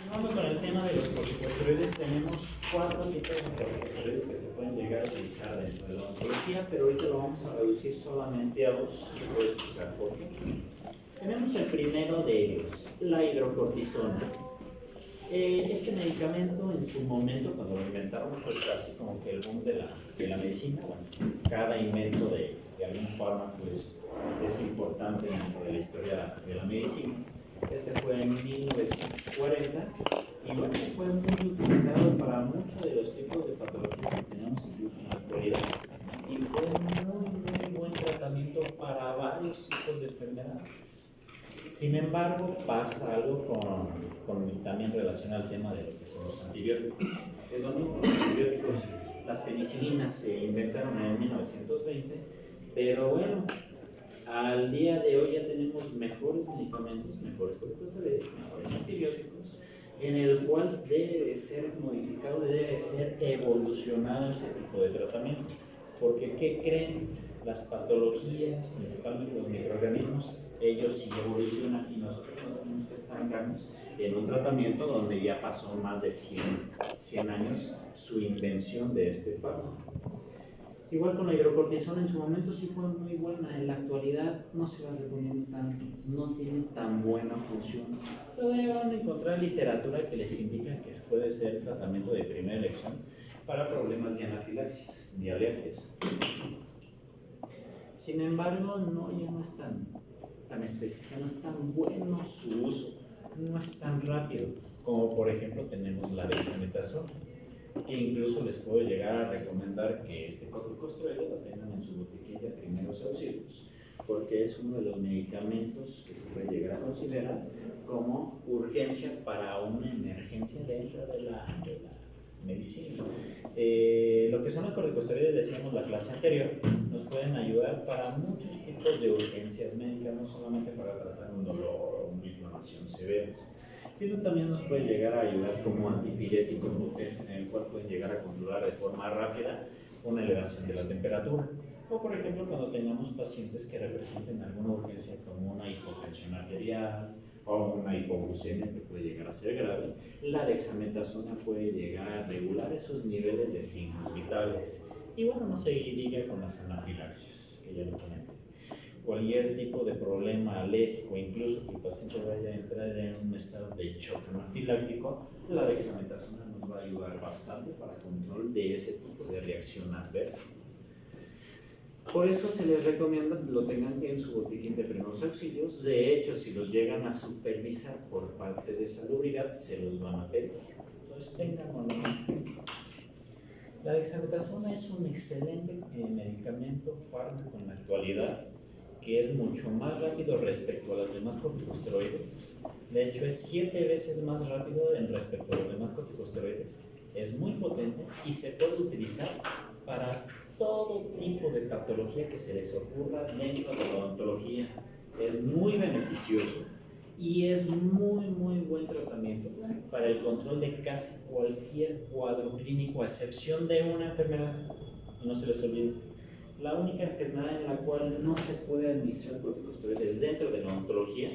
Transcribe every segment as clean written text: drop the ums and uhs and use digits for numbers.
Vamos con el tema de los corticosteroides. Tenemos 4 tipos de corticosteroides que se pueden llegar a utilizar dentro de la oncología, pero ahorita lo vamos a reducir solamente a 2. ¿Te puedo explicar por qué? Tenemos el primero de ellos, la hidrocortisona. Este medicamento en su momento, cuando lo inventaron, fue casi como que el boom de la medicina. Bueno, cada invento de algún fármaco es importante dentro de la historia de la medicina. Este fue en 1940 y bueno, fue muy utilizado para muchos de los tipos de patologías que tenemos incluso en la actualidad, y fue muy buen tratamiento para varios tipos de enfermedades. Sin embargo, pasa algo también en relación al tema de lo que son los antibióticos. Es lo mismo, los antibióticos, las penicilinas se inventaron en 1920, pero bueno, al día de hoy ya tenemos mejores medicamentos, mejores corticosteroides, mejores antibióticos, en el cual debe de ser modificado, debe de ser evolucionado ese tipo de tratamiento. Porque, ¿qué creen? Las patologías, principalmente los microorganismos, ellos sí evolucionan y nosotros no tenemos que estancarnos en un tratamiento donde ya pasó más de 100 años su invención de este fármaco. Igual con la hidrocortisona, en su momento sí fue muy buena, en la actualidad no se la recomiendo tanto, no tiene tan buena función. Todavía van a encontrar literatura que les indica que puede ser tratamiento de primera elección para problemas de anafilaxis, de alergias. Sin embargo, ya no es tan específico, no es tan bueno su uso, no es tan rápido, como por ejemplo tenemos la dexametasona, que incluso les puedo llegar a recomendar que este corticosteroide lo tengan en su botiquín de primeros auxilios, porque es uno de los medicamentos que se puede llegar a considerar como urgencia para una emergencia dentro de la medicina. Lo que son los corticosteroides, decíamos la clase anterior, nos pueden ayudar para muchos tipos de urgencias médicas, no solamente para tratar un dolor o una inflamación severas, sino también nos puede llegar a ayudar como antipirético potente, en el cual pueden llegar a controlar de forma rápida una elevación de la temperatura. O por ejemplo, cuando tengamos pacientes que representen alguna urgencia como una hipotensión arterial o una hipoglucemia que puede llegar a ser grave, la dexametasona puede llegar a regular esos niveles de signos vitales. Y bueno, no se diga con las anafilaxias, que ya lo comenté. Cualquier tipo de problema alérgico, incluso que el paciente vaya a entrar en un estado de shock anafiláctico, la dexametasona nos va a ayudar bastante para el control de ese tipo de reacción adversa. Por eso se les recomienda que lo tengan en su botiquín de primeros auxilios. De hecho, si los llegan a supervisar por parte de salubridad, se los van a pedir. Entonces, tenganlo en mente. La dexametasona es un excelente medicamento, fármaco en la actualidad, que es mucho más rápido respecto a los demás corticosteroides. De hecho, es 7 veces más rápido respecto a los demás corticosteroides. Es muy potente y se puede utilizar para todo tipo de patología que se les ocurra dentro de la odontología. Es muy beneficioso y es muy buen tratamiento para el control de casi cualquier cuadro clínico, a excepción de una enfermedad. No se les olvide, la única enfermedad en la cual no se puede administrar corticosteroides dentro de la odontología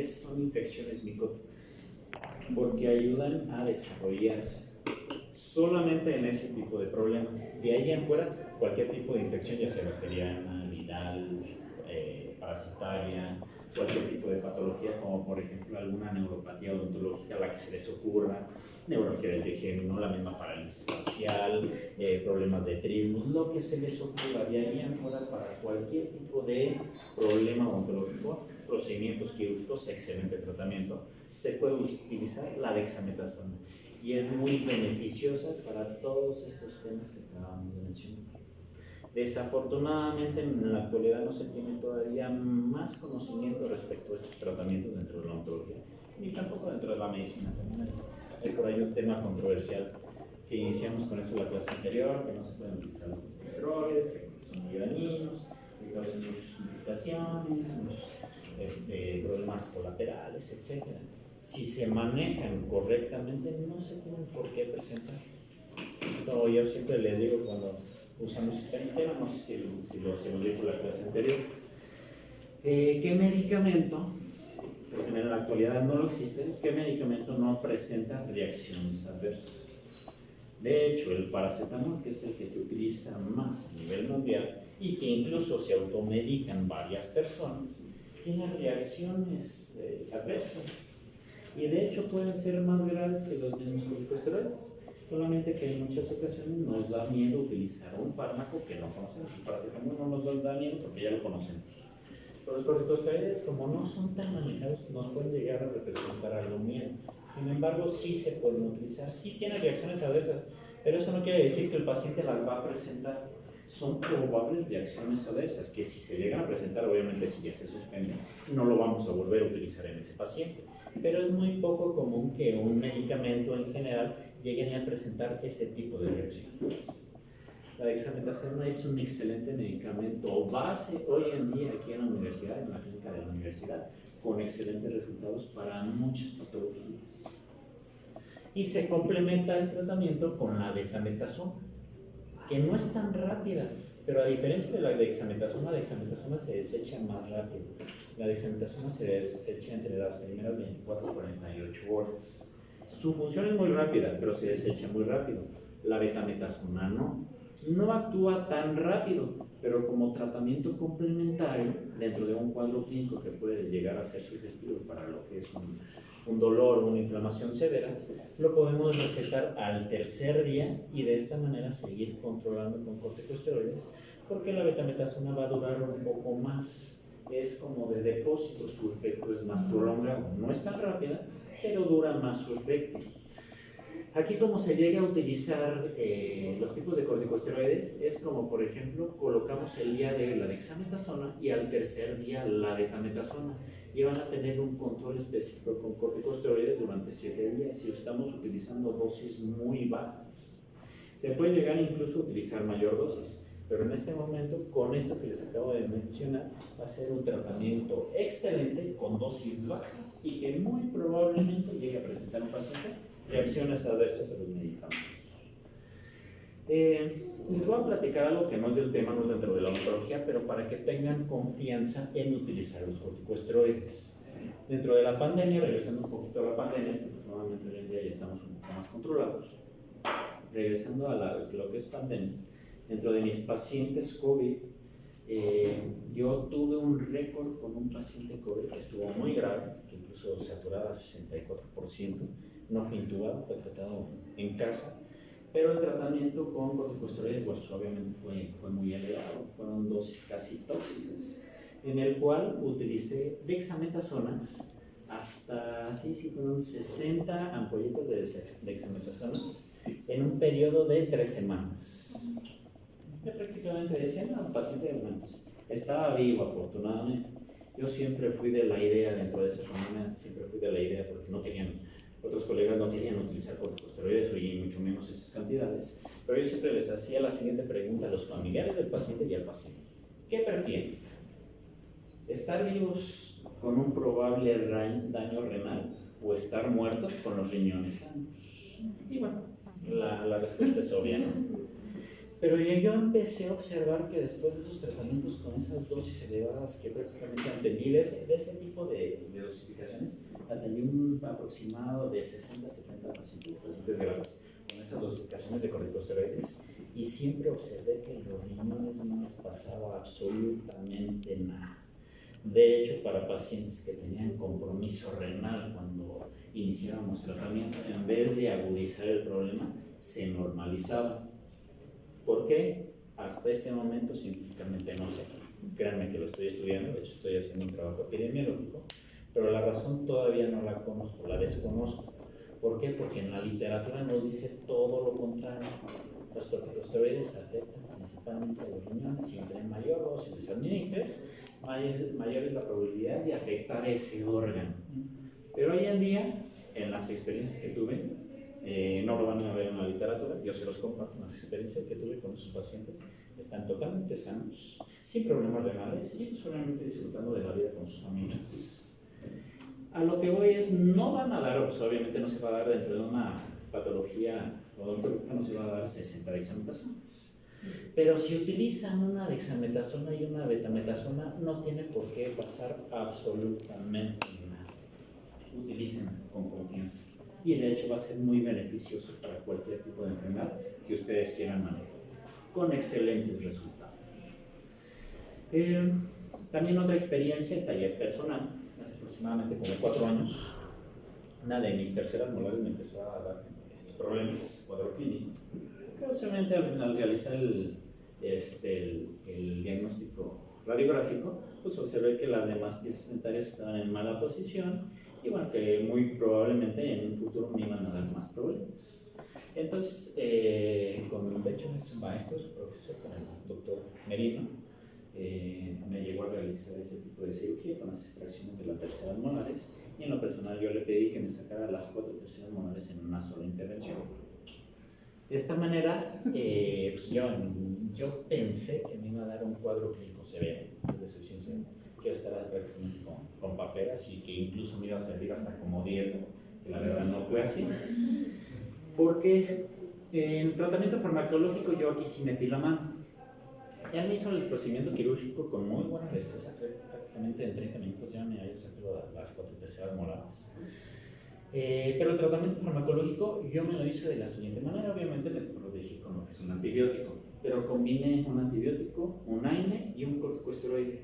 son infecciones micóticas, porque ayudan a desarrollarse solamente en ese tipo de problemas. De ahí en fuera, cualquier tipo de infección, ya sea bacteriana, viral, parasitaria, cualquier tipo de patología, como por ejemplo alguna neuropatía odontológica, la que se les ocurra, neuralgia del trigémino, la misma parálisis facial, problemas de trigus, lo que se les ocurra. De ahí en fuera, para cualquier tipo de problema odontológico, procedimientos quirúrgicos, excelente tratamiento, se puede utilizar la dexametasona y es muy beneficiosa para todos estos temas que acabamos de mencionar. Desafortunadamente, en la actualidad no se tiene todavía más conocimiento respecto a estos tratamientos dentro de la odontología, ni tampoco dentro de la medicina. También hay por ahí un tema controversial, que iniciamos con eso en la clase anterior, que no se pueden utilizar los corticosteroides, que son muy dañinos, que causan muchas complicaciones, muchos problemas colaterales, etc. Si se manejan correctamente, no se tienen por qué presentar. Esto yo siempre les digo cuando usamos este tema, no sé si lo dijo la clase anterior, ¿qué medicamento porque en la actualidad no lo existe, ¿qué medicamento no presenta reacciones adversas? De hecho, el paracetamol, que es el que se utiliza más a nivel mundial y que incluso se automedican varias personas, tiene reacciones adversas. Y de hecho pueden ser más graves que los mismos corticosteroides. Solamente que en muchas ocasiones nos da miedo utilizar un fármaco que no conocemos. El paracetamol no nos da miedo porque ya lo conocemos. Pero los corticosteroides, como no son tan manejados, nos pueden llegar a representar algo miedo. Sin embargo, sí se pueden utilizar, sí tienen reacciones adversas, pero eso no quiere decir que el paciente las va a presentar. Son probables reacciones adversas que si se llegan a presentar, obviamente si ya se suspende, no lo vamos a volver a utilizar en ese paciente. Pero es muy poco común que un medicamento en general llegue a presentar ese tipo de reacciones. La dexametasona es un excelente medicamento base hoy en día aquí en la universidad, en la clínica de la universidad, con excelentes resultados para muchas patologías. Y se complementa el tratamiento con la dexametasona, que no es tan rápida, pero a diferencia de la dexametasona se desecha más rápido. La dexametasona se desecha entre las primeras 24 y 48 horas. Su función es muy rápida, pero se desecha muy rápido. La betametasona no actúa tan rápido, pero como tratamiento complementario dentro de un cuadro clínico que puede llegar a ser sugestivo para lo que es un dolor o una inflamación severa, lo podemos recetar al tercer día y de esta manera seguir controlando con corticosteroides, porque la betametasona va a durar un poco más, es como de depósito, su efecto es más prolongado, no es tan rápida, pero dura más su efecto. Aquí como se llega a utilizar los tipos de corticosteroides es como, por ejemplo, colocamos el día de la dexametasona y al tercer día la betametasona y van a tener un control específico con corticosteroides durante 7 días y estamos utilizando dosis muy bajas. Se puede llegar incluso a utilizar mayor dosis, pero en este momento, con esto que les acabo de mencionar, va a ser un tratamiento excelente con dosis bajas y que muy probablemente llegue a presentar un paciente reacciones adversas a los medicamentos. Les voy a platicar algo que no es del tema, no es dentro de la oncología, pero para que tengan confianza en utilizar los corticosteroides. Dentro de la pandemia, regresando un poquito a la pandemia, porque nuevamente hoy en día ya estamos un poco más controlados, regresando a lo que es pandemia, dentro de mis pacientes COVID, yo tuve un récord con un paciente COVID que estuvo muy grave, que incluso saturaba 64%, no fue intubado, fue tratado en casa, pero el tratamiento con corticosteroides, pues, obviamente fue muy elevado, fueron dosis casi tóxicas, en el cual utilicé dexametasonas hasta, sí, fueron 60 ampolletas de dexametasonas en un periodo de 3 semanas. Yo prácticamente decía, no, paciente de humanos, estaba vivo afortunadamente. Yo siempre fui de la idea, dentro de esa familia, siempre fui de la idea porque otros colegas no querían utilizar corticosteroides y mucho menos esas cantidades, pero yo siempre les hacía la siguiente pregunta a los familiares del paciente y al paciente: ¿qué prefieren? ¿Estar vivos con un probable daño renal o estar muertos con los riñones sanos? Y bueno, la respuesta es obvia, ¿no? Pero yo empecé a observar que después de esos tratamientos con esas dosis elevadas que prácticamente atendí, de ese tipo de dosificaciones, atendí un aproximado de 60-70 pacientes graves con esas dosificaciones de corticosteroides y siempre observé que en los riñones no les pasaba absolutamente nada. De hecho, para pacientes que tenían compromiso renal cuando iniciábamos tratamiento, en vez de agudizar el problema, se normalizaba. ¿Por qué? Hasta este momento científicamente no sé. Créanme que lo estoy estudiando, de hecho estoy haciendo un trabajo epidemiológico, pero la razón todavía no la conozco, la desconozco. ¿Por qué? Porque en la literatura nos dice todo lo contrario. Los corticosteroides afectan principalmente a los riñones y entre mayor dosis les administres, mayor es la probabilidad de afectar ese órgano. Pero hoy en día, en las experiencias que tuve, no lo van a ver en la literatura, yo se los comparto, las experiencias que tuve con esos pacientes están totalmente sanos, sin problemas renales y solamente disfrutando de la vida con sus familias. A lo que voy es, no van a dar, pues obviamente no se va a dar dentro de una patología odontológica, no se va a dar 60 dexametasonas. Pero si utilizan una dexametasona y una betametasona, no tiene por qué pasar absolutamente nada. utilicen con confianza. Y de hecho va a ser muy beneficioso para cualquier tipo de enfermedad que ustedes quieran manejar, con excelentes resultados. También otra experiencia, esta ya es personal, hace aproximadamente como 4 años, una de mis terceras molares me empezó a dar problemas, cuadro clínico. Obviamente al realizar el diagnóstico radiográfico, pues observé que las demás piezas dentarias estaban en mala posición y bueno, que muy probablemente en un futuro me iban a dar más problemas. Entonces, con de hecho su maestro, su profesor, con el doctor Merino, me llegó a realizar ese tipo de cirugía con las extracciones de las terceras molares, y en lo personal yo le pedí que me sacara las 4 terceras molares en una sola intervención. De esta manera, pues yo pensé que me iba a dar un cuadro clínico severo, les soy sincero, que iba a estar prácticamente con paperas y que incluso me iba a servir hasta como dieta, que la verdad no fue así, porque en tratamiento farmacológico yo aquí sí metí la mano. Ya me hizo el procedimiento quirúrgico con muy buena destreza, prácticamente en 30 minutos ya me había sacado las 4 terceras molares. Pero el tratamiento farmacológico yo me lo hice de la siguiente manera. Obviamente me protegí con lo que es un antibiótico, pero combiné un antibiótico, un AINE y un corticosteroide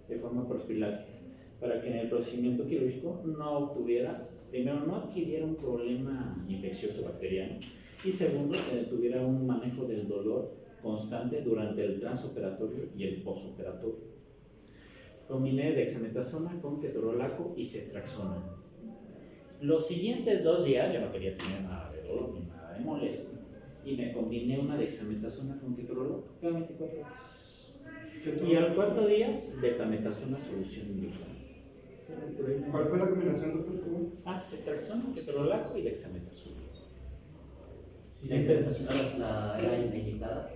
de forma profiláctica, para que en el procedimiento quirúrgico no obtuviera, primero, no adquiriera un problema infeccioso bacteriano, y segundo, que tuviera un manejo del dolor constante durante el transoperatorio y el posoperatorio. Combiné dexametasona con ketorolaco y cetraxona. Los siguientes 2 días yo no quería tener nada de dolor ni nada de molestia, y me combiné una dexametasona con ketorolaco cada 24 horas. Y al 4 día, dexametasona solución inyectable. ¿Cuál fue la combinación, doctor? Cetraxona, ketorolaco y dexametasona. Siguientes, la era inyectada.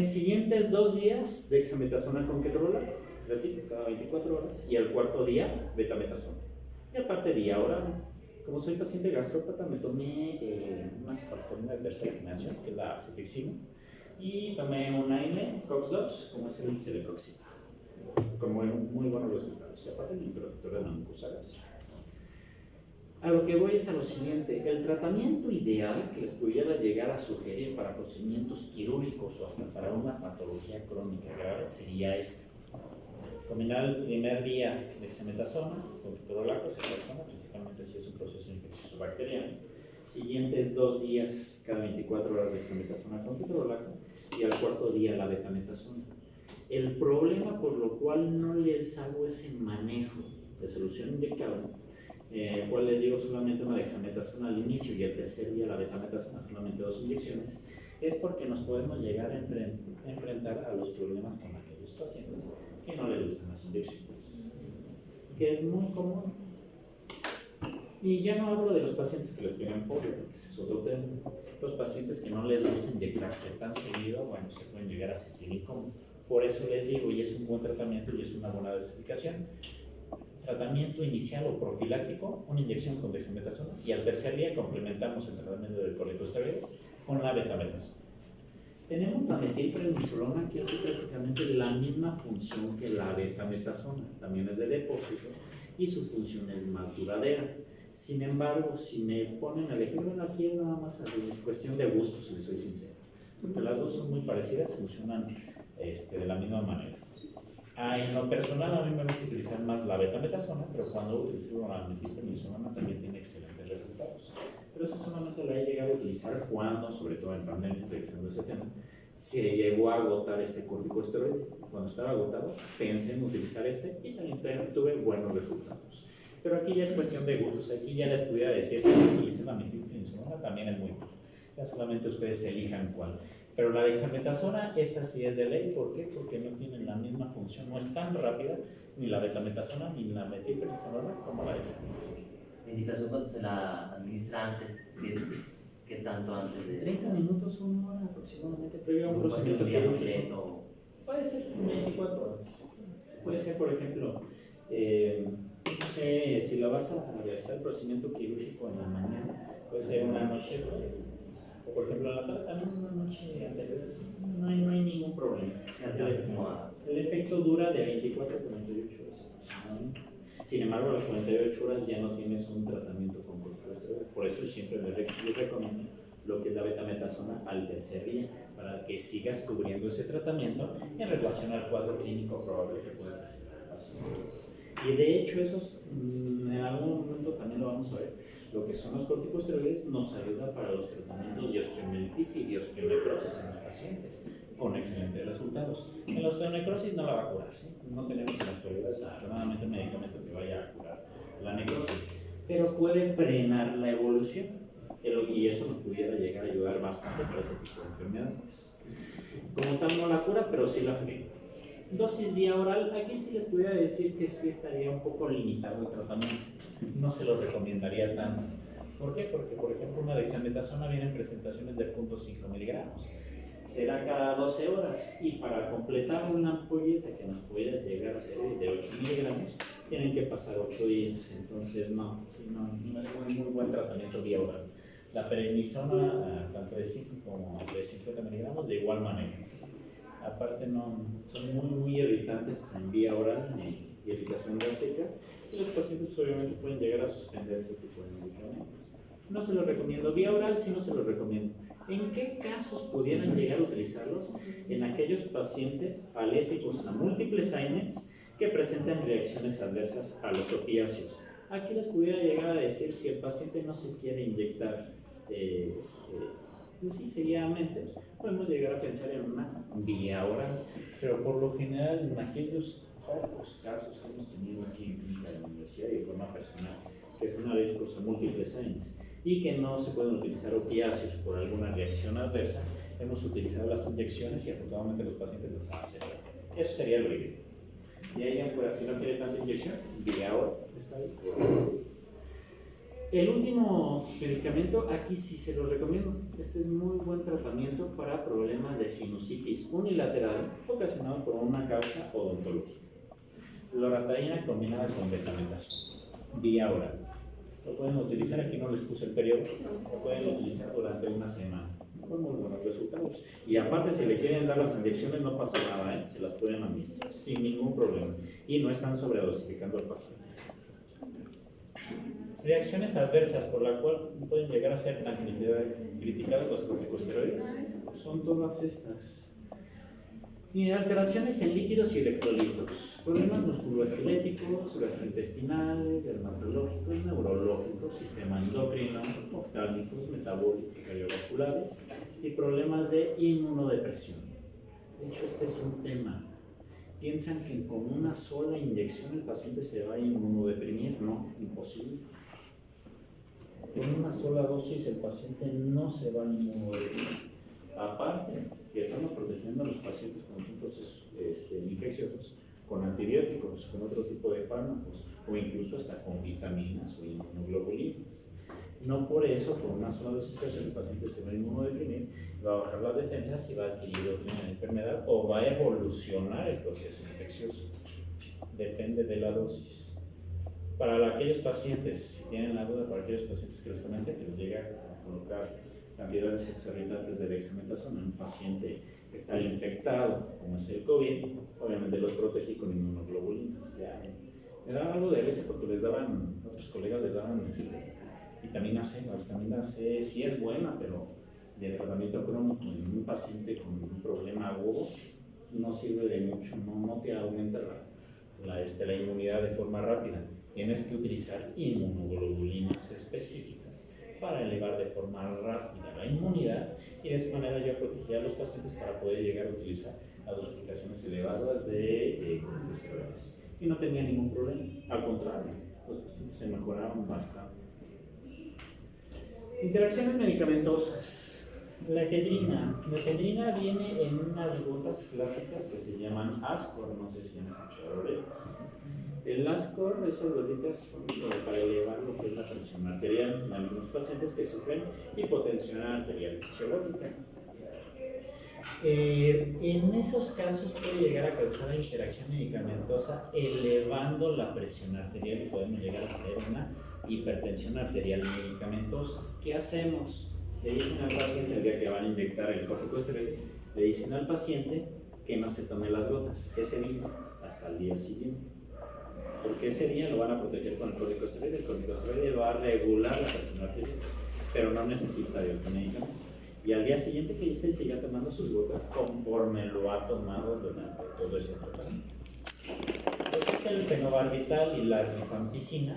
Siguientes 2 días dexametasona con ketorolaco, repito, cada 24 horas, y al 4º día betametasona. Y aparte día ahora, como soy paciente gastrópata, me tomé una cefalexina de tercera generación, que es la cefixima, y tomé un AINE COX-2, como es el celecoxib, con muy buenos resultados, y aparte el protector de la mucosa gástrica. A lo que voy es a lo siguiente: el tratamiento ideal que les pudiera llegar a sugerir para procedimientos quirúrgicos o hasta para una patología crónica grave sería este: combinar el primer día dexametasona con ketorolaco, cetraxona, principalmente si es un proceso infeccioso bacteriano. Siguientes 2 días, cada 24 horas dexametasona con ketorolaco, y al 4º día la betametasona. El problema por lo cual no les hago ese manejo de solución inyectable, cual les digo solamente una dexametasona al inicio y el 3er día la betametasona, solamente 2 inyecciones, es porque nos podemos llegar a enfrentar a los problemas con aquellos pacientes que no les gustan las inyecciones, que es muy común. Y ya no hablo de los pacientes que les tienen fobia, porque ese es otro tema. Los pacientes que no les gusta inyectarse tan seguido, bueno, se pueden llegar a sentir incómodos. Por eso les digo, y es un buen tratamiento y es una buena dosificación: tratamiento inicial o profiláctico, una inyección con dexametasona, y al 3er día complementamos el tratamiento de corticosteroides con la betametasona. Tenemos la metilprednisolona, que hace prácticamente la misma función que la betametasona, también es de depósito y su función es más duradera. Sin embargo, si me ponen a elegir, bueno, aquí es nada más cuestión de gustos, si les soy sincero, porque las dos son muy parecidas, funcionan de la misma manera. En lo personal, a mí me gusta utilizar más la betametasona, pero cuando utilizo la metilprednisolona también tiene excelentes resultados. Pero eso solamente la he llegado a utilizar cuando, sobre todo en pandemia, revisando ese tema, se llegó a agotar este corticosteroide. Cuando estaba agotado, pensé en utilizar este y también tuve buenos resultados. Pero aquí ya es cuestión de gustos. Aquí ya les pudiera decir, si utilizan la metilprednisolona también es muy bueno. Ya solamente ustedes elijan cuál. Pero la dexametasona, esa sí es de ley. ¿Por qué? Porque no tienen la misma función, no es tan rápida ni la betametasona ni la metilprednisolona como la dexametasona. La indicación cuando se la administra antes, ¿qué tanto antes de...? 30 minutos, 1 hora aproximadamente, previo a un ¿Un procedimiento día quirúrgico. completo? Puede ser 24 horas. Puede ser, por ejemplo, no sé, si la vas a realizar el procedimiento quirúrgico en la mañana, puede ser una noche, o por ejemplo en la tarde también una noche anterior, no hay ningún problema. Se alcanza como a El efecto dura de 24 a 48 horas aproximadamente. Sin embargo, a las 48 horas ya no tienes un tratamiento con corticosteroides. Por eso siempre les recomiendo lo que es la betametasona al tercer día, para que sigas cubriendo ese tratamiento en relación al cuadro clínico probable que pueda presentar el paciente. Y de hecho, esos en algún momento también lo vamos a ver. Lo que son los corticosteroides nos ayuda para los tratamientos de osteomielitis y de osteonecrosis en los pacientes, con excelentes resultados. En la osteonecrosis no la va a curar, ¿sí? No tenemos en la actualidad desafortunadamente un medicamento que vaya a curar la necrosis, pero puede frenar la evolución y eso nos pudiera llegar a ayudar bastante para ese tipo de enfermedades. Como tal no la cura, pero sí la frena. Dosis vía oral, aquí sí les pudiera decir que sí estaría un poco limitado el tratamiento. No se lo recomendaría tanto. ¿Por qué? Porque, por ejemplo, una dexametasona viene en presentaciones de 0.5 miligramos. Será cada 12 horas. Y para completar una ampolleta que nos pueda llegar a ser de 8 miligramos, tienen que pasar 8 días. Entonces, no es un muy buen tratamiento vía oral. La prednisona, tanto de 5 como de 50 miligramos, de igual manera. Aparte son muy irritantes en vía oral y irritación gástrica, y los pacientes obviamente pueden llegar a suspender ese tipo de medicamentos. No se los recomiendo vía oral, sí no se los recomiendo. ¿En qué casos pudieran llegar a utilizarlos? En aquellos pacientes alérgicos a múltiples AINES que presentan reacciones adversas a los opiáceos. Aquí les pudiera llegar a decir si el paciente no se quiere inyectar sí, seguidamente, podemos llegar a pensar en una vía oral, pero por lo general, en aquellos pocos casos que hemos tenido aquí en la universidad y de forma personal, que son alérgicos a múltiples AINES y que no se pueden utilizar opiáceos por alguna reacción adversa, hemos utilizado las inyecciones y afortunadamente los pacientes las aceptan. Eso sería lo ideal. Y ahí en fuera, si no quiere tanta inyección, vía oral, está bien. El último medicamento, aquí sí se lo recomiendo. Este es muy buen tratamiento para problemas de sinusitis unilateral ocasionado por una causa odontológica. Loratadina combinada con betametasona, vía oral. Lo pueden utilizar, aquí no les puse el periodo, lo pueden utilizar durante una semana con muy buenos resultados. Y aparte, si le quieren dar las inyecciones, no pasa nada, se las pueden administrar sin ningún problema y no están sobredosificando al paciente. Reacciones adversas por la cual pueden llegar a ser tan criticados los corticosteroides son todas estas. Y alteraciones en líquidos y electrolitos, problemas musculoesqueléticos, gastrointestinales, dermatológicos, neurológicos, sistema endocrino, oftálmicos, metabólicos, cardiovasculares y problemas de inmunodepresión. De hecho, este es un tema. Piensan que con una sola inyección el paciente se va a inmunodeprimir. No, imposible. Con una sola dosis el paciente no se va a inmunodeprimir. Aparte, que estamos protegiendo a los pacientes con sus procesos infecciosos, con antibióticos, con otro tipo de fármacos, o incluso hasta con vitaminas o inmunoglobulinas. No por eso, con una sola dosificación, el paciente se va a inmunodeprimir, va a bajar las defensas y va a adquirir otra enfermedad o va a evolucionar el proceso infeccioso. Depende de la dosis. Para aquellos pacientes, si tienen la duda, para aquellos pacientes que les comenté, que les llega a colocar cantidades exorbitantes de dexametasona en un paciente que está infectado, como es el COVID, obviamente los protegí con inmunoglobulinas. Ya me daban algo de risa porque otros colegas les daban vitamina C. La vitamina C sí es buena, pero de tratamiento crónico en un paciente con un problema agudo no sirve de mucho, no te aumenta la inmunidad de forma rápida. Tienes que utilizar inmunoglobulinas específicas para elevar de forma rápida la inmunidad y de esa manera yo protegía a los pacientes para poder llegar a utilizar a dosificaciones elevadas de corticosteroides y no tenía ningún problema. Al contrario, los pacientes se mejoraron bastante. Interacciones medicamentosas. La efedrina. La efedrina viene en unas gotas clásicas que se llaman Ascor, no sé si han escuchado de ellas. El Ascor, esas gotitas son para elevar lo que es la presión arterial en algunos pacientes que sufren hipotensión arterial fisiológica. En esos casos puede llegar a causar la interacción medicamentosa elevando la presión arterial y podemos llegar a tener una hipertensión arterial medicamentosa. ¿Qué hacemos? Le dicen al paciente el día que van a inyectar el corticosteroide, le dicen al paciente que no se tome las gotas ese día hasta el día siguiente, porque ese día lo van a proteger con el corticosteroide. El corticosteroide va a regular la presión arterial, pero no necesita de otro medicamento. Y al día siguiente que se siga tomando sus gotas conforme lo ha tomado durante todo ese tratamiento. Lo que es el fenobarbital y la rifampicina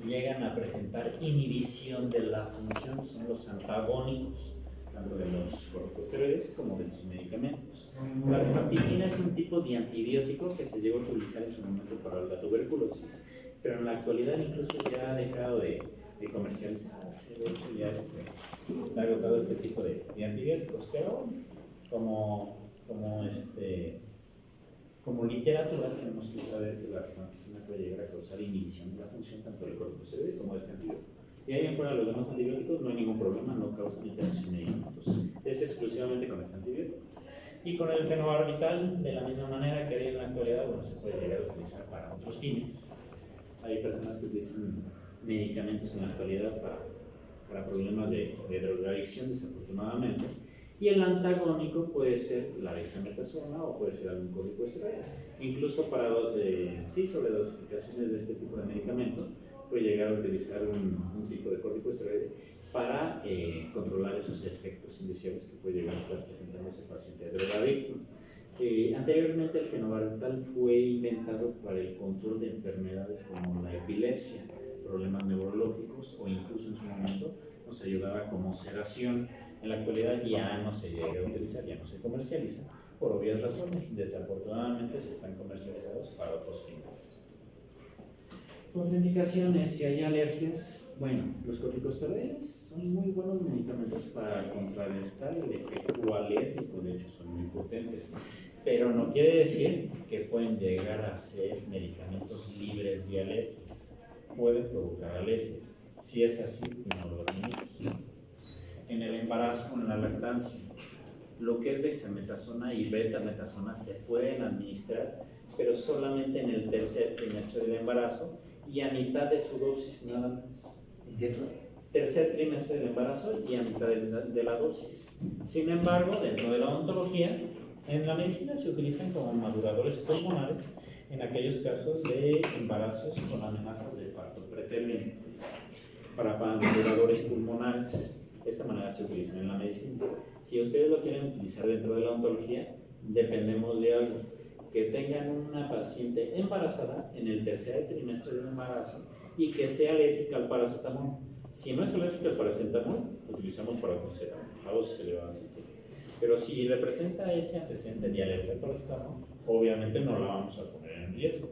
llegan a presentar inhibición de la función, son los antagónicos tanto de los corticosteroides como de estos medicamentos. La rifampicina es un tipo de antibiótico que se llegó a utilizar en su momento para la tuberculosis, pero en la actualidad incluso ya ha dejado de comercializarse. De hecho ya está agotado este tipo de antibióticos, pero como literatura tenemos que saber que la rifampicina puede llegar a causar inhibición de la función tanto del corticosteroide como de este antibiótico. Y ahí en fuera los demás antibióticos no hay ningún problema, no causan interacción de medicamentos. Es exclusivamente con este antibiótico. Y con el fenobarbital, de la misma manera que hay en la actualidad, bueno, se puede llegar a utilizar para otros fines. Hay personas que utilizan medicamentos en la actualidad para problemas de drogadicción, desafortunadamente. Y el antagónico puede ser la dexametasona o puede ser algún corticosteroide. Incluso para sobredosificaciones de este tipo de medicamento, puede llegar a utilizar un tipo de corticosteroide para controlar esos efectos indeseables que puede llegar a estar presentando ese paciente drogadicto. Anteriormente el fenobarbital fue inventado para el control de enfermedades como la epilepsia, problemas neurológicos o incluso en su momento nos ayudaba como sedación. En la actualidad ya no se llega a utilizar, ya no se comercializa por obvias razones. Desafortunadamente se están comercializados para otros fines. Contraindicaciones, si hay alergias, bueno, los corticosteroides son muy buenos medicamentos para contrarrestar el efecto alérgico, de hecho son muy potentes, pero no quiere decir que pueden llegar a ser medicamentos libres de alergias, pueden provocar alergias. Si es así, no lo administren. En el embarazo, en la lactancia, lo que es dexametasona y betametasona se pueden administrar, pero solamente en el tercer trimestre del embarazo y a mitad de su dosis nada más. ¿Entiendo? Tercer trimestre del embarazo y a mitad de la dosis. Sin embargo, dentro de la odontología, en la medicina se utilizan como maduradores pulmonares en aquellos casos de embarazos con amenazas de parto pretérmino. Para maduradores pulmonares, de esta manera se utilizan en la medicina. Si ustedes lo quieren utilizar dentro de la odontología, dependemos de algo. Que tengan una paciente embarazada en el tercer trimestre del embarazo y que sea alérgica al paracetamol. Si no es alérgica al paracetamol, lo utilizamos para paracetamol, a dosis elevadas. Pero si representa ese antecedente de alergia al paracetamol, obviamente no la vamos a poner en riesgo.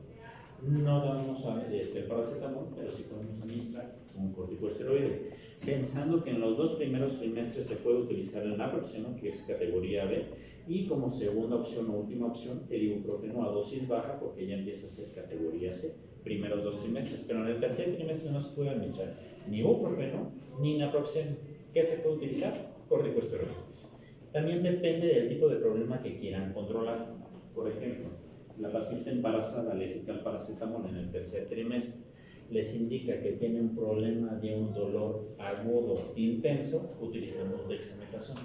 No damos paracetamol, pero sí podemos administrar un corticosteroide, pensando que en los 2 primeros trimestres se puede utilizar el naproxeno, que es categoría B, y como segunda opción o última opción el ibuprofeno a dosis baja, porque ya empieza a ser categoría C, primeros 2 trimestres, pero en el tercer trimestre no se puede administrar ni ibuprofeno ni naproxeno. ¿Qué se puede utilizar? Corticosteroides. También depende del tipo de problema que quieran controlar. Por ejemplo, si la paciente embarazada alérgica al paracetamol en el tercer trimestre les indica que tiene un problema de un dolor agudo intenso, utilizamos dexametasona.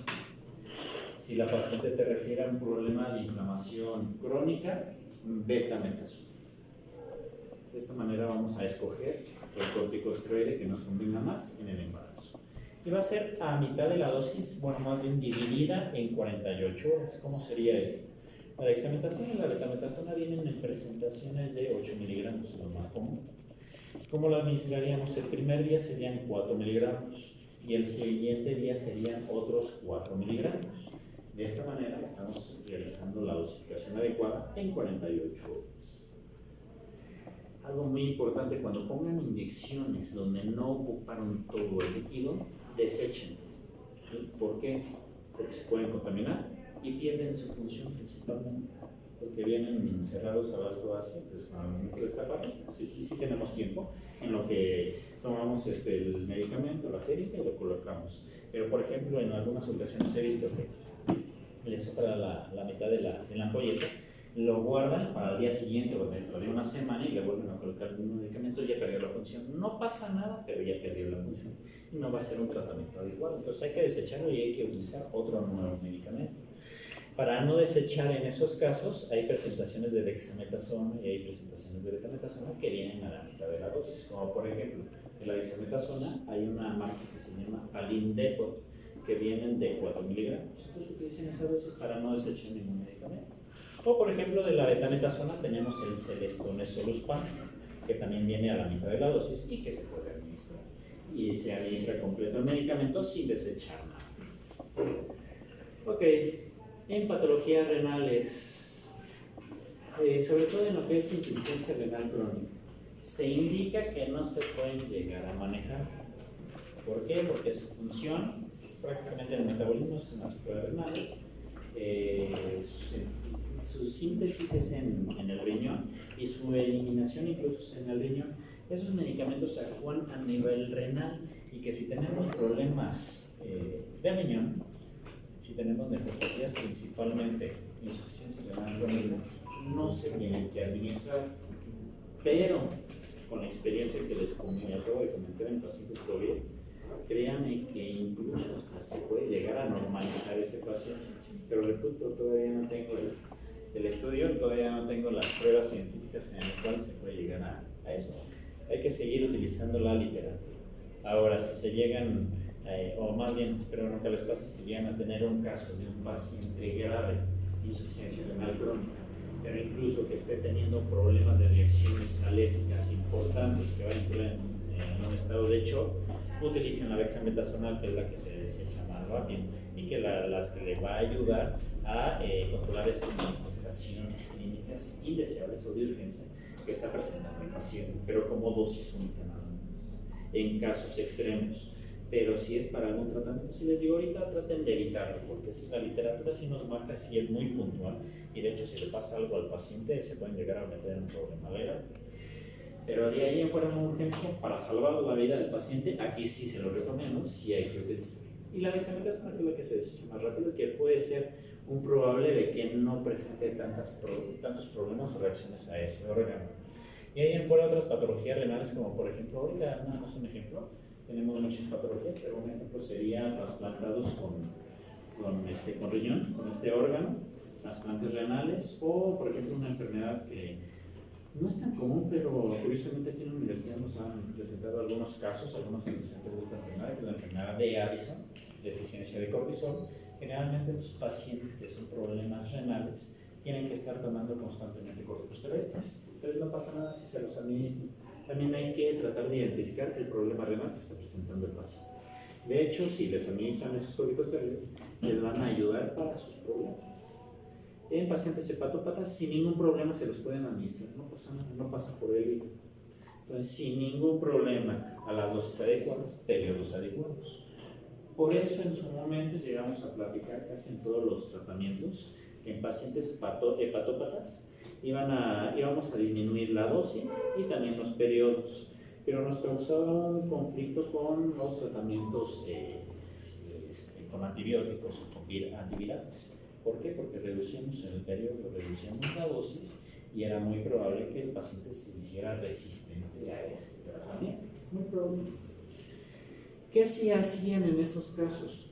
Si la paciente te refiere a un problema de inflamación crónica, betametasona. De esta manera vamos a escoger el corticosteroide que nos convenga más en el embarazo. Y va a ser a mitad de la dosis, bueno, más bien dividida en 48 horas. ¿Cómo sería esto? La dexametasona y la betametasona vienen en presentaciones de 8 miligramos, lo más común. ¿Cómo lo administraríamos? El primer día serían 4 miligramos y el siguiente día serían otros 4 miligramos. De esta manera estamos realizando la dosificación adecuada en 48 horas. Algo muy importante, cuando pongan inyecciones donde no ocuparon todo el líquido, desechen. ¿Por qué? Porque se pueden contaminar y pierden su función principalmente. Porque vienen encerrados a alto ácido, pues al momento de escaparnos, y sí tenemos tiempo en lo que tomamos el medicamento, la jeringa, y lo colocamos. Pero, por ejemplo, en algunas ocasiones he visto que les sobra la mitad de la ampolleta, lo guardan para el día siguiente o dentro de una semana y le vuelven a colocar un medicamento y ya perdió la función. No pasa nada, pero ya perdió la función y no va a ser un tratamiento adecuado. Entonces hay que desecharlo y hay que utilizar otro nuevo medicamento. Para no desechar en esos casos, hay presentaciones de dexametasona y hay presentaciones de betametasona que vienen a la mitad de la dosis, como por ejemplo, en la dexametasona hay una marca que se llama Alindepot, que vienen de 4 miligramos. Entonces utilicen esa dosis para no desechar ningún medicamento. O por ejemplo, de la betametasona tenemos el Celestone-Soluzpan, que también viene a la mitad de la dosis y que se puede administrar. Y se administra completo el medicamento sin desechar nada. Ok, en patologías renales, sobre todo en lo que es insuficiencia renal crónica, se indica que no se pueden llegar a manejar. ¿Por qué? Porque su función, prácticamente el metabolismo es en las suprarrenales, su síntesis es en el riñón y su eliminación incluso es en el riñón. Esos medicamentos actúan a nivel renal y que si tenemos problemas de riñón, si tenemos nefropatías, principalmente insuficiencia renal crónica, no se tienen que administrar, pero con la experiencia que les acabo de comentar en pacientes COVID, créanme que incluso hasta se puede llegar a normalizar ese paciente, pero repito, todavía no tengo el estudio, todavía no tengo las pruebas científicas en las cuales se puede llegar a eso. Hay que seguir utilizando la literatura. Ahora, si se llegan, o más bien, espero nunca les pase, si llegan a tener un caso de un paciente grave de insuficiencia renal crónica, pero incluso que esté teniendo problemas de reacciones alérgicas importantes que va a entrar en un estado de shock, utilicen la dexametasona, que es la que se desecha más rápido y que las que le va a ayudar a controlar esas manifestaciones clínicas indeseables o de urgencia que está presentando el paciente, pero como dosis única nada más, en casos extremos. Pero si es para algún tratamiento, si les digo ahorita, traten de evitarlo, porque si la literatura sí nos marca, sí es muy puntual, y de hecho si le pasa algo al paciente, se pueden llegar a meter en un problema legal. Pero de ahí en fuera una urgencia, para salvar la vida del paciente, aquí sí se lo recomiendo, sí hay que utilizar. Y la dexametasona, que es la que se desecha más rápido, que puede ser un probable de que no presente tantos problemas o reacciones a ese órgano. Y ahí en fuera otras patologías renales, como por ejemplo, ahorita nada más un ejemplo, tenemos muchas patologías, pero un ejemplo sería trasplantados con riñón, con este órgano, trasplantes renales, o por ejemplo una enfermedad que no es tan común, pero curiosamente aquí en la universidad nos han presentado algunos casos, algunos antecedentes de esta enfermedad, que es la enfermedad de Addison, deficiencia de cortisol. Generalmente estos pacientes que son problemas renales tienen que estar tomando constantemente corticosteroides. Entonces no pasa nada si se los administran. También hay que tratar de identificar el problema renal que está presentando el paciente. De hecho, si les administran esos corticosteroides, les van a ayudar para sus problemas. En pacientes hepatópatas, sin ningún problema se los pueden administrar, no pasa nada, no pasa por el hígado. Entonces, sin ningún problema, a las dosis adecuadas, periodos adecuados. Por eso, en su momento, llegamos a platicar casi en todos los tratamientos que en pacientes hepatópatas íbamos a disminuir la dosis y también los periodos, pero nos causaba un conflicto con los tratamientos con antibióticos o antivirales. ¿Por qué? Porque reducíamos el periodo, reducíamos la dosis y era muy probable que el paciente se hiciera resistente a ese tratamiento. Muy probable. ¿Qué se hacían en esos casos?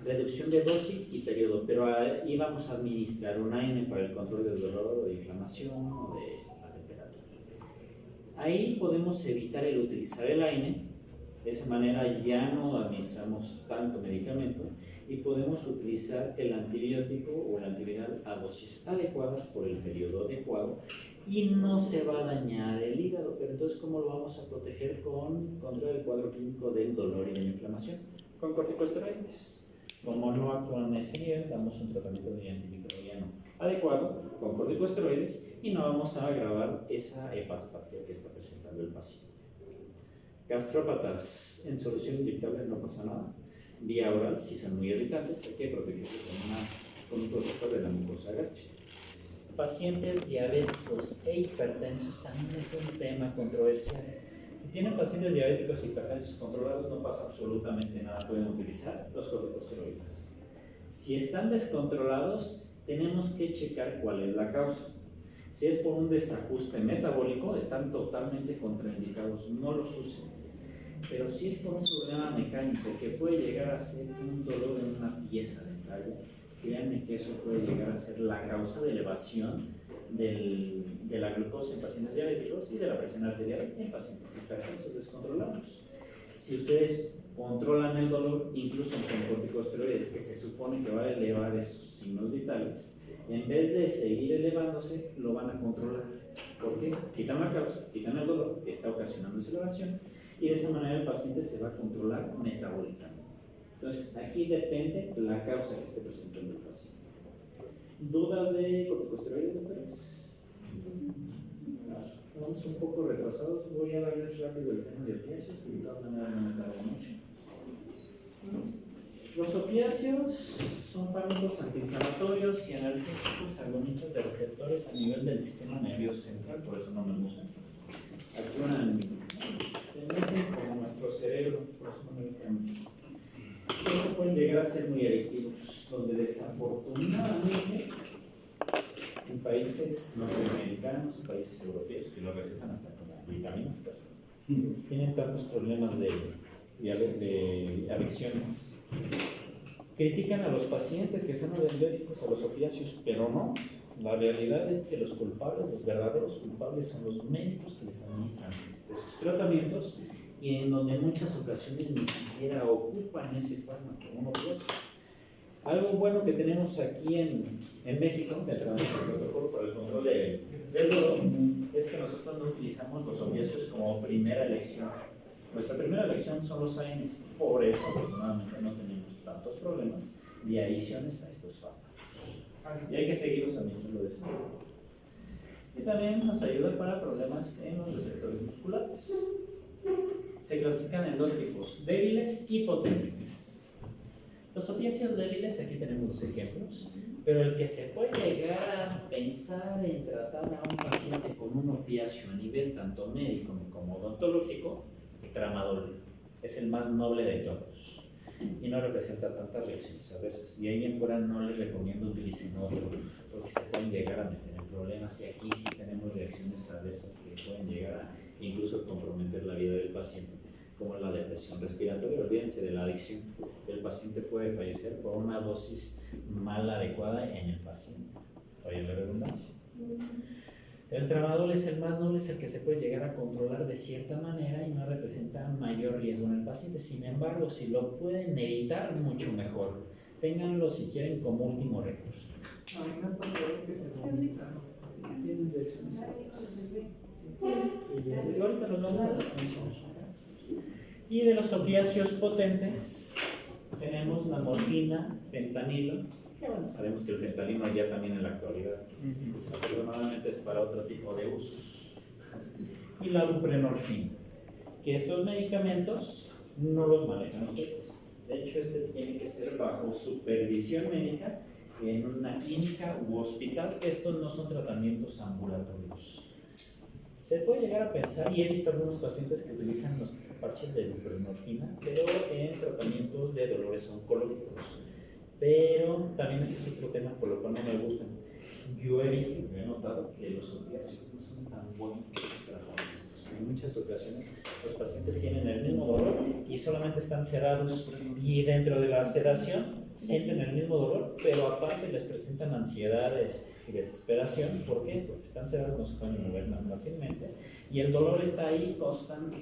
Reducción de dosis y periodo, pero íbamos a administrar un AINE para el control del dolor o de inflamación o de la temperatura. Ahí podemos evitar el utilizar el AINE, de esa manera ya no administramos tanto medicamento y podemos utilizar el antibiótico o el antiviral a dosis adecuadas por el periodo adecuado y no se va a dañar el hígado. Pero entonces, ¿cómo lo vamos a proteger contra el cuadro clínico del dolor y de la inflamación? Con corticosteroides. Como no actúan ese día, damos un tratamiento de antimicrobiano adecuado con corticosteroides y no vamos a agravar esa hepatopatía que está presentando el paciente. Gastrópatas en solución inyectable no pasa nada. Vía oral, si son muy irritantes, hay que protegerse con un protector de la mucosa gástrica. Pacientes diabéticos e hipertensos también es un tema controversial. Si tienen pacientes diabéticos e hipertensos controlados, no pasa absolutamente nada, pueden utilizar los corticosteroides. Si están descontrolados, tenemos que checar cuál es la causa. Si es por un desajuste metabólico, están totalmente contraindicados, no los usen. Pero si es por un problema mecánico que puede llegar a ser un dolor en una pieza de talla, créanme que eso puede llegar a ser la causa de elevación de la glucosa en pacientes diabéticos y de la presión arterial en pacientes hipertensos descontrolados. Si ustedes controlan el dolor, incluso con corticosteroides, que se supone que va a elevar esos signos vitales, en vez de seguir elevándose, lo van a controlar. ¿Por qué? Quitan la causa, quitan el dolor que está ocasionando esa elevación, y de esa manera el paciente se va a controlar metabólicamente. Entonces, aquí depende la causa que esté presentando el paciente. ¿Dudas de corticosteroides, doctores? Vamos un poco retrasados, voy a darles rápido el tema de opiáceos, y de todas maneras no me tardo mucho. Los opiáceos son fármacos antiinflamatorios y analgésicos agonistas de receptores a nivel del sistema nervioso central, por eso no me gustan. Actúan, se meten como nuestro cerebro, por eso no me gustan. Estos pueden llegar a ser muy adictivos, donde desafortunadamente en países norteamericanos, países europeos, que lo recetan hasta como vitaminas casi, tienen tantos problemas de adicciones. Critican a los pacientes que son alérgicos a los opiáceos, pero no. La realidad es que los culpables, los verdaderos culpables, son los médicos que les administran esos tratamientos, y en donde en muchas ocasiones ni siquiera ocupan ese fármaco, un opiáceo. Algo bueno que tenemos aquí en México, dentro de nuestro protocolo para el control del dolor, es que nosotros no utilizamos los opiáceos como primera elección. Nuestra primera elección son los AINES, por eso afortunadamente no tenemos tantos problemas de adicciones a estos fármacos. Y hay que seguirlos administrando de esta manera. Y también nos ayuda para problemas en los receptores musculares. Se clasifican en dos tipos, débiles y potentes. Los opiáceos débiles, aquí tenemos los ejemplos, pero el que se puede llegar a pensar en tratar a un paciente con un opiáceo a nivel tanto médico como odontológico, tramadol, es el más noble de todos y no representa tantas reacciones adversas. Y ahí en fuera no les recomiendo utilicen otro, porque se pueden llegar a meter en problemas, y aquí sí tenemos reacciones adversas que pueden llegar a incluso comprometer la vida del paciente, como la depresión respiratoria. Olvídense de la adicción, el paciente puede fallecer por una dosis mal adecuada en el paciente. Oye, la redundancia. El tramadol es el más noble, es el que se puede llegar a controlar de cierta manera y no representa mayor riesgo en el paciente. Sin embargo, si lo pueden evitar, mucho mejor. Ténganlo si quieren como último recurso. A mí me ha pasado que se vomitan los pacientes, tienen reacciones adversas. Y ahorita los vamos a mencionar. Y de los opiáceos potentes tenemos la morfina, fentanilo, que bueno, sabemos que el fentanilo ya también en la actualidad, afortunadamente es para otro tipo de usos. Y la buprenorfina, que estos medicamentos no los manejan ustedes. De hecho, este tiene que ser bajo supervisión médica en una clínica u hospital. Estos no son tratamientos ambulatorios. Se puede llegar a pensar, y he visto algunos pacientes que utilizan los parches de buprenorfina, pero en tratamientos de dolores oncológicos. Pero también ese es otro tema por lo cual no me gustan. Yo he visto, he notado que los opiáceos no son tan buenos tratamientos. En muchas ocasiones los pacientes tienen el mismo dolor y solamente están sedados, y dentro de la sedación sienten el mismo dolor, pero aparte les presentan ansiedades y desesperación. ¿Por qué? Porque están sedados, no se pueden mover tan fácilmente y el dolor está ahí constante.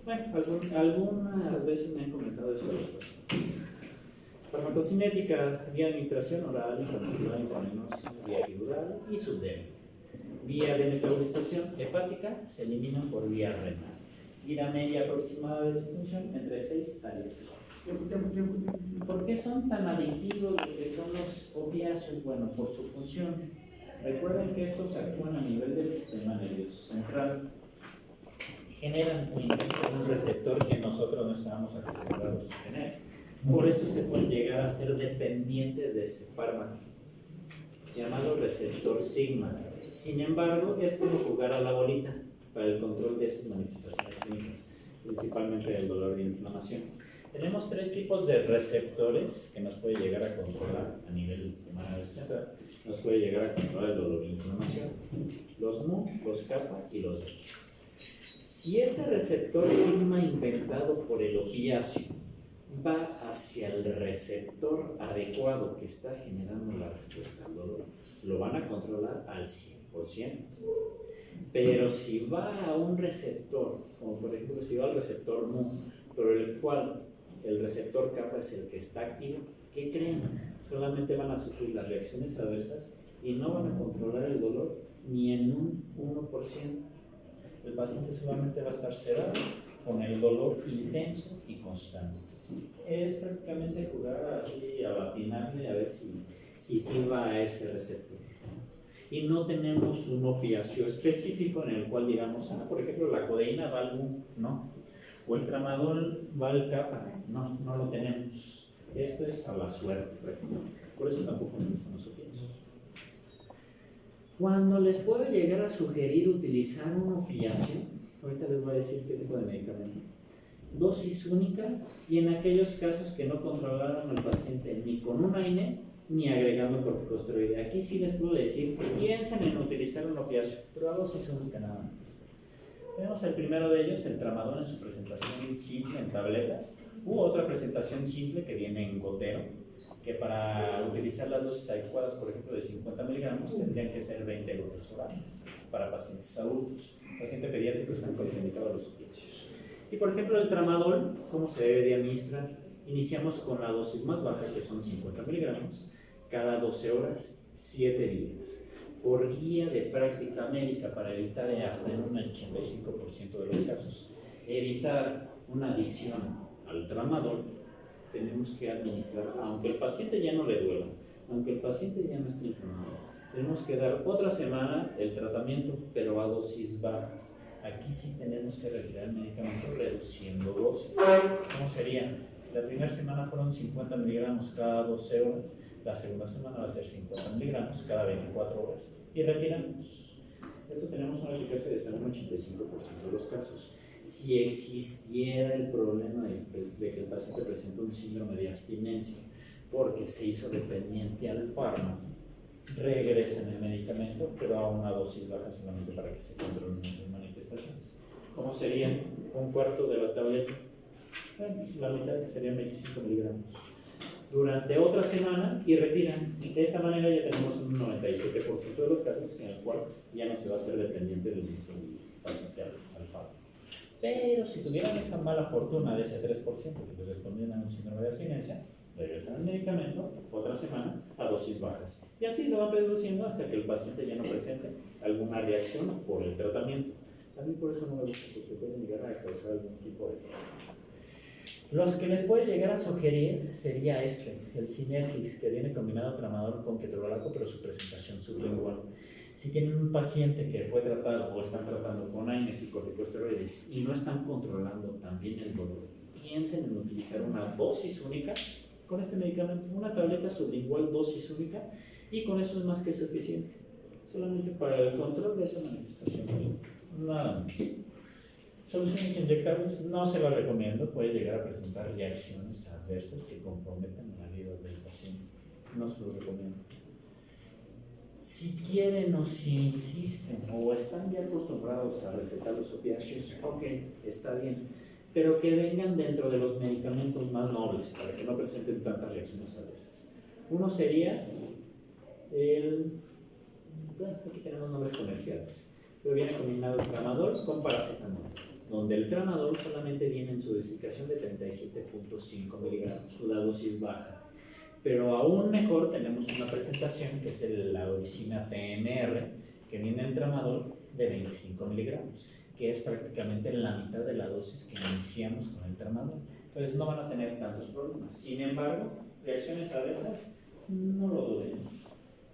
Bueno, algunas veces me han comentado eso de los pacientes. Farmacocinética, vía administración oral, intramuscular, intravenosa, vía epidural y subdermal. Vía de metabolización hepática se eliminan por vía renal. Vida media aproximada de su función entre 6 a 10 horas. ¿Por qué son tan adictivos lo que son los opiáceos? Bueno, por su función. Recuerden que estos actúan a nivel del sistema nervioso central. Generan un receptor que nosotros no estábamos acostumbrados a tener. Por eso se pueden llegar a ser dependientes de ese fármaco, llamado receptor sigma. Sin embargo, es como jugar a la bolita para el control de esas manifestaciones clínicas, principalmente del dolor y inflamación. Tenemos 3 tipos de receptores que nos puede llegar a controlar a nivel del sistema nervioso central. Nos puede llegar a controlar el dolor y la inflamación. Los mu, los kappa y los delta. Si ese receptor sigma inventado por el opiáceo va hacia el receptor adecuado que está generando la respuesta al dolor, lo van a controlar al 100%. Pero si va a un receptor, como por ejemplo si va al receptor mu, pero el cual el receptor kappa es el que está activo, ¿qué creen? Solamente van a sufrir las reacciones adversas y no van a controlar el dolor ni en un 1%. El paciente solamente va a estar sedado con el dolor intenso y constante. Es prácticamente jugar así a batinarle a ver si va a ese receptor. Y no tenemos un opiáceo específico en el cual digamos, por ejemplo, la codeína va al mu, ¿no? O el tramadol va al kappa, no lo tenemos. Esto es a la suerte, por eso tampoco me gustan los opiáceos. Cuando les puedo llegar a sugerir utilizar un opiáceo, ahorita les voy a decir qué tipo de medicamento. Dosis única y en aquellos casos que no controlaron al paciente ni con un AINE ni agregando corticosteroide. Aquí sí les puedo decir que piensen en utilizar un opiáceo, pero a dosis única nada más. Tenemos el primero de ellos, el tramadol en su presentación simple en tabletas, u otra presentación simple que viene en gotero, que para utilizar las dosis adecuadas, por ejemplo de 50 miligramos, tendrían que ser 20 gotas orales para pacientes adultos. Paciente pediátrico están contraindicados a los opiáceos. Y por ejemplo el tramadol, ¿cómo se debe de administrar? Iniciamos con la dosis más baja, que son 50 miligramos, cada 12 horas, 7 días. Por guía de práctica médica, para evitar hasta en un 85% de los casos, evitar una adicción al tramadol, tenemos que administrar, aunque el paciente ya no le duela, aunque el paciente ya no esté inflamado, tenemos que dar otra semana el tratamiento, pero a dosis bajas. Aquí sí tenemos que retirar el medicamento reduciendo dosis. ¿Cómo sería? La primera semana fueron 50 miligramos cada 12 horas, la segunda semana va a ser 50 miligramos cada 24 horas y retiramos. Esto tenemos una eficacia de hasta un 85% de los casos. Si existiera el problema de que el paciente presenta un síndrome de abstinencia porque se hizo dependiente al fármaco, regresen el medicamento, pero a una dosis baja solamente para que se controlen esas manifestaciones. ¿Cómo sería? Un cuarto de la tableta, la mitad, que serían 25 miligramos. Durante otra semana y retiran. De esta manera ya tenemos un 97% de los casos en el cual ya no se va a hacer dependiente del paciente al fármaco. Pero si tuvieran esa mala fortuna de ese 3% que les respondían a un síndrome de abstinencia, regresan el medicamento otra semana a dosis bajas. Y así lo van reduciendo hasta que el paciente ya no presente alguna reacción por el tratamiento. También por eso no me gusta, porque pueden llegar a causar algún tipo de problema. Los que les puede llegar a sugerir sería el Synergix, que viene combinado tramadol con ketorolaco, pero su presentación sublingual. Si tienen un paciente que fue tratado o están tratando con AINES y corticosteroides y no están controlando también el dolor, piensen en utilizar una dosis única con este medicamento, una tableta sublingual dosis única, y con eso es más que suficiente, solamente para el control de esa manifestación clínica, nada más. Soluciones inyectables no se las recomiendo, puede llegar a presentar reacciones adversas que comprometan la vida del paciente, no se lo recomiendo. Si quieren o si insisten o están ya acostumbrados a recetar los opiáceos, ok, está bien, pero que vengan dentro de los medicamentos más nobles para que no presenten tantas reacciones adversas. Uno sería aquí tenemos nombres comerciales, pero viene combinado el tramadol con paracetamol, donde el tramadol solamente viene en su dosificación de 37.5 miligramos, la dosis baja. Pero aún mejor tenemos una presentación que es la oricina TMR, que viene el tramadol de 25 miligramos, que es prácticamente la mitad de la dosis que iniciamos con el tramadol. Entonces no van a tener tantos problemas. Sin embargo, reacciones adversas, no lo duden.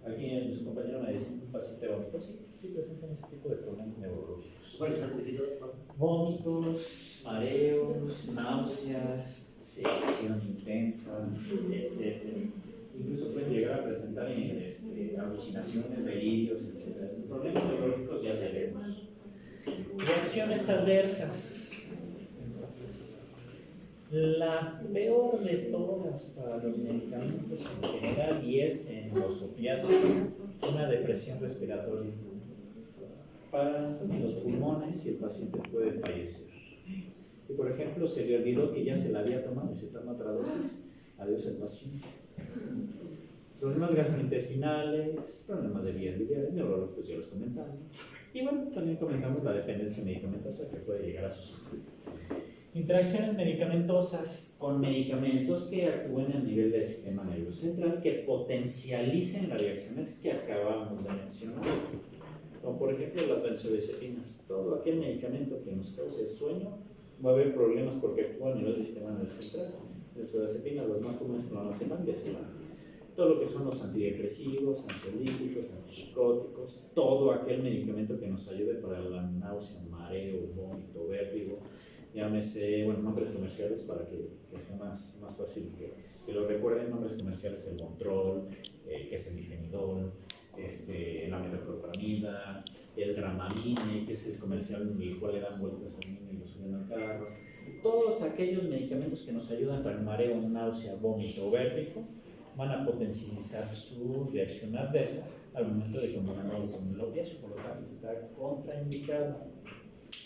Aquí su compañero me dice, un paciente vómito, sí presentan ese tipo de problemas neurológicos. Vómitos, mareos, náuseas, sección intensa, etc. Incluso pueden llegar a presentar alucinaciones, delirios, etc. Problemas neurológicos ya sabemos. Reacciones adversas. La peor de todas para los medicamentos en general, y es en los opiáceos, una depresión respiratoria. Para los pulmones y el paciente puede fallecer. Si por ejemplo se le olvidó que ya se la había tomado y se toma otra dosis, adiós el paciente. Problemas gastrointestinales, problemas de vías biliares, neurológicos, ya los comentamos. Y bueno, también comentamos la dependencia medicamentosa que puede llegar a suceder. Interacciones medicamentosas con medicamentos que actúen a nivel del sistema nervioso central, que potencialicen las reacciones que acabamos de mencionar. Como por ejemplo las benzodiazepinas. Todo aquel medicamento que nos cause sueño va a haber problemas porque actúa a nivel del sistema nervioso central. Benzodiazepinas, las más comunes con la diazepam. Todo lo que son los antidepresivos, ansiolíticos, antipsicóticos, todo aquel medicamento que nos ayude para la náusea, mareo, vómito, vértigo, llámese, bueno, nombres comerciales para que sea más fácil que lo recuerden. Nombres comerciales: el Bontrol, que es el difenidol, la metoclopramida, el Dramamine, que es el comercial en el cual le dan vueltas al niño y lo suben al carro. Todos aquellos medicamentos que nos ayudan para el mareo, náusea, vómito o vértigo van a potencializar su reacción adversa al momento de combinarlo con el opiáceo, por lo tanto está contraindicado.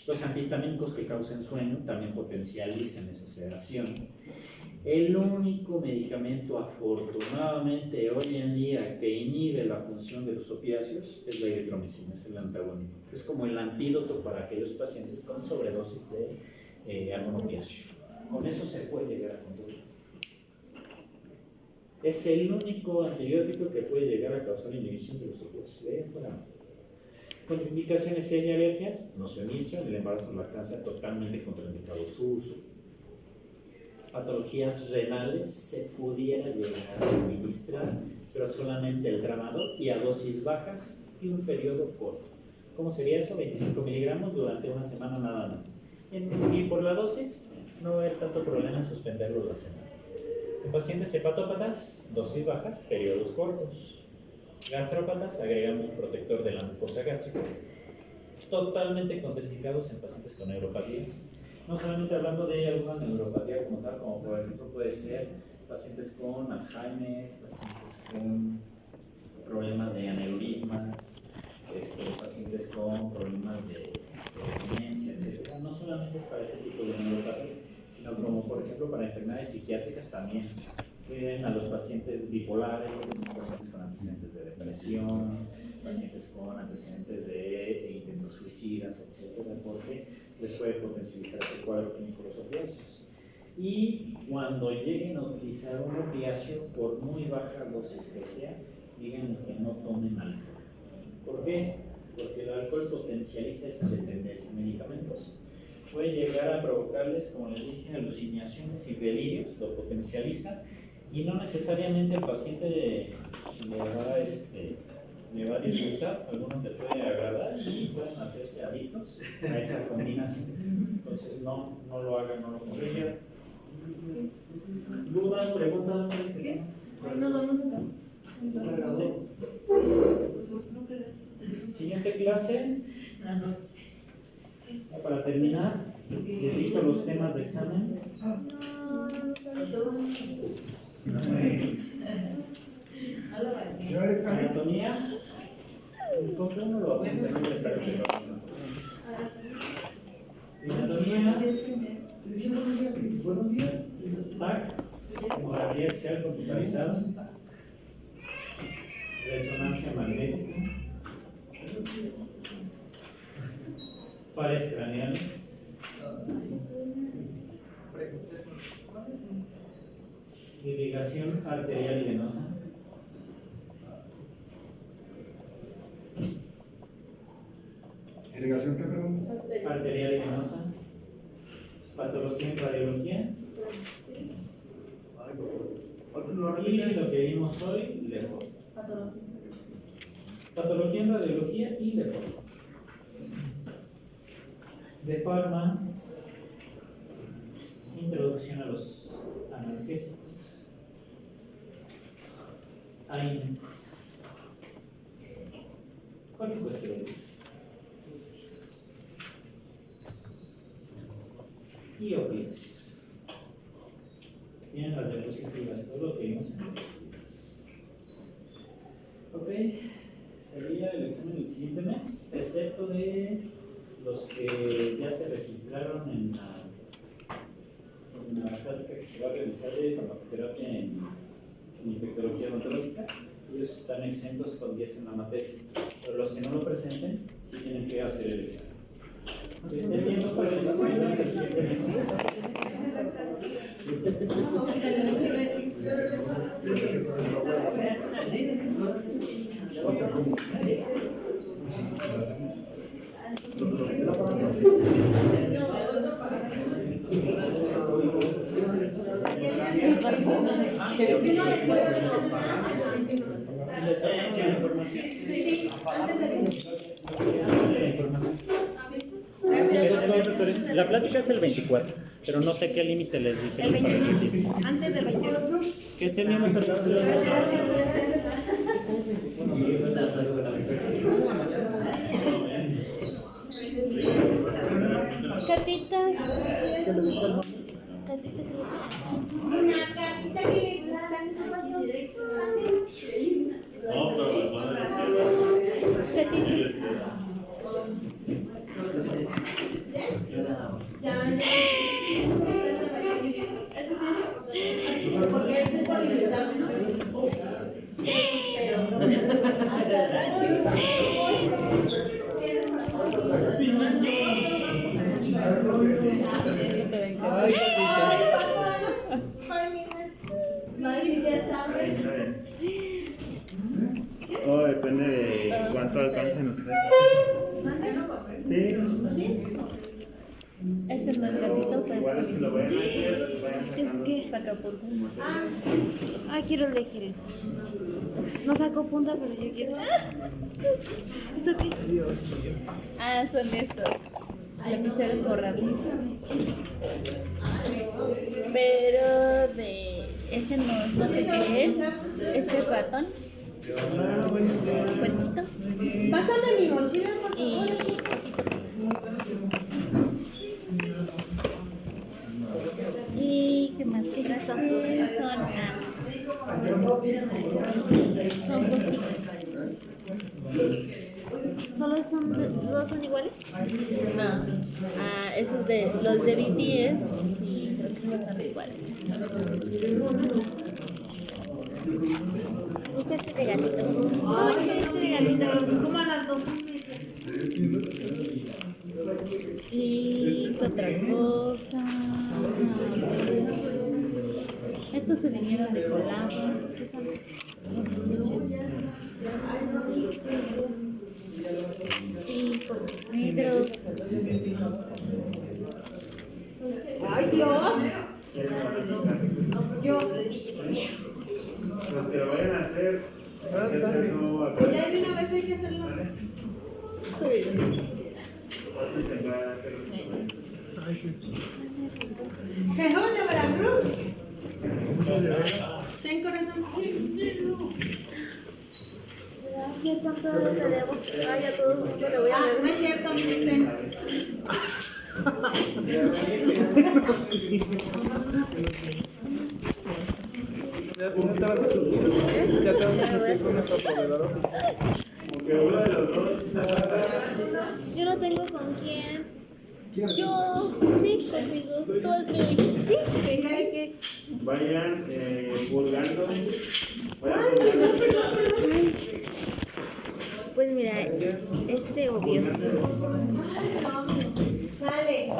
Los antihistamínicos que causen sueño también potencializan esa sedación. El único medicamento, afortunadamente, hoy en día que inhibe la función de los opiáceos es la eritromicina, es el antagónico. Es como el antídoto para aquellos pacientes con sobredosis de algún opiáceo. Con eso se puede llegar a controlar. Es el único antibiótico que puede llegar a causar la inhibición de los opiáceos. Contraindicaciones: si hay alergias, no se administran. El embarazo por lactancia, totalmente contraindicado su uso. Patologías renales, se pudiera llegar a administrar, pero solamente el tramadol y a dosis bajas y un periodo corto. ¿Cómo sería eso? 25 miligramos durante una semana nada más. Y por la dosis, no va a haber tanto problema en suspenderlo la semana. En pacientes hepatópatas, dosis bajas, periodos cortos. Gastrópatas, agregamos un protector de la mucosa gástrica. Totalmente contraindicados en pacientes con neuropatías. No solamente hablando de alguna neuropatía como tal, como por ejemplo puede ser pacientes con Alzheimer, pacientes con problemas de aneurismas, pacientes con problemas de demencia, etc. No solamente es para ese tipo de neuropatía, sino como por ejemplo para enfermedades psiquiátricas también. Cuiden a los pacientes bipolares, pacientes con antecedentes de depresión, pacientes con antecedentes de intentos suicidas, etc., porque les puede potencializar ese cuadro clínico de los opiáceos. Y cuando lleguen a utilizar un opiáceo, por muy baja dosis que sea, digan que no tomen alcohol. ¿Por qué? Porque el alcohol potencializa esa dependencia medicamentosa. Puede llegar a provocarles, como les dije, alucinaciones y delirios, lo potencializa, y no necesariamente el paciente le va a disgustar, algunos le puede agradar y pueden hacerse adictos a esa combinación. Entonces no lo hagan, no lo corrijan. ¿Dudas, preguntas? Siguiente clase. Para terminar, les digo los temas de examen. Anatomía. ¿Con qué uno lo apunta? No me sale de anatomía. Buenos días. TAC, tomografía axial computarizada. Resonancia magnética. Pares craneales. Irrigación arterial y venosa. ¿Irrigación qué, perdón? Arterial y venosa. Patología en radiología. Y lo que vimos hoy, deforme. Patología en radiología y deforme. De forma, introducción a los analgésicos. AINES. Corticosteroides. Y opiáceos. Tienen las diapositivas, todo lo que vimos en los videos. Ok, sería el examen del siguiente mes, excepto de los que ya se registraron en una práctica que se va a realizar de farmacoterapia en infectología odontológica. Ellos están exentos con 10 en la materia, pero los que no lo presenten sí tienen que hacer el examen. Estén viendo para el examen del siguiente mes. La plática es el 24, pero no sé qué límite les dice. El 21, antes del 21. Que estén viendo, pero Catita. Una gatita que le gustan. Todo depende de cuánto alcancen ustedes. Sí. Este no es gatito, pero Igual si lo vayan a hacer, vayan es que saca punta. Ah, quiero elegir. No saco punta, pero yo quiero. ¿Esto qué es? Ah, son estos. Lapiceros borrables. Pero de ese no sé qué es. Este es ratón. Cuentito. Pásame mi mochila, por favor. ¿Y qué más? ¿Qué es esto? Son postitos. ¿Solo dos son iguales? No. Esos de los de BTS, sí, creo que sí son iguales. Me gusta este regalito. Ay, este regalito. ¿Cómo a las 2:30? ¿Y qué otra cosa? Estos se vinieron de colados. ¿Qué son? Los estuches. Y post negros. ¡Ay, Dios! Yo. Los que lo vayan a hacer, hay que hacerlo acá. Ya de una vez hay que hacerlo. ¡Jejón de Veracruz! ¿Ten corazón? Gracias, ¿cuánto te debo? Ay, a todo el mundo le voy a ver. No es cierto, ten. ¿Ya te vas a surtir? ¿Ya te vas a surtir con nuestro proveedor oficial? Porque uno de los dos. Yo no tengo con quién. Yo, sí, contigo. Tú hazme. ¿Sí? ¿Qué? Vayan purgando. Pues mira, este obvio sí. Sale.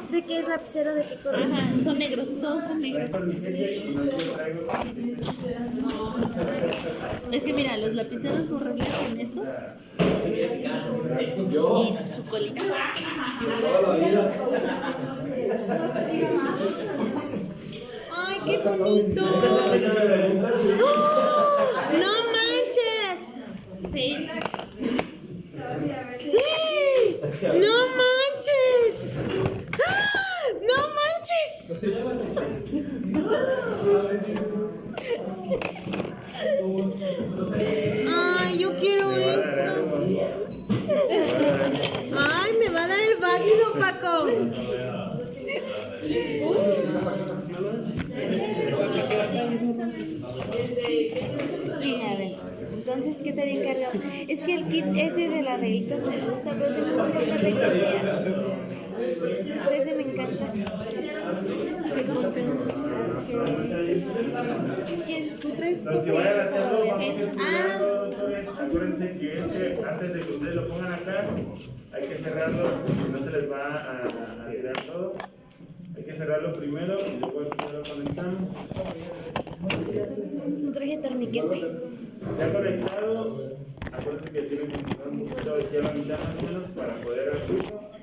¿Este qué es lapicero de qué color? Ajá, son negros, todos son negros. Es que mira, los lapiceros borrables son estos. Y su colita. ¡Ay, qué bonitos! ¡Oh! ¡No manches! Sí. ¡No manches! ¡Ah! ¡No manches! ¡Ay, yo quiero esto! ¡Ay, me va a dar el bagno, Paco! Mira, a ver, entonces, ¿qué te había encargado? Es que el kit ese de las reglitas me gusta, pero tengo un montón de reglitas. O sea, ese me encanta. Que ¿quién? ¿Tú traes Los que vayan a hacerlo, vamos a ir Ah, cuidando, doctores. Acuérdense que antes de que ustedes lo pongan acá, hay que cerrarlo, porque no se les va a tirar todo. Hay que cerrarlo primero y luego aquí lo conectamos. no traje torniquete. Ya conectado, acuérdense que tienen que poner un poquito de izquierda a la mitad más o menos para poder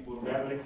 pulgarle.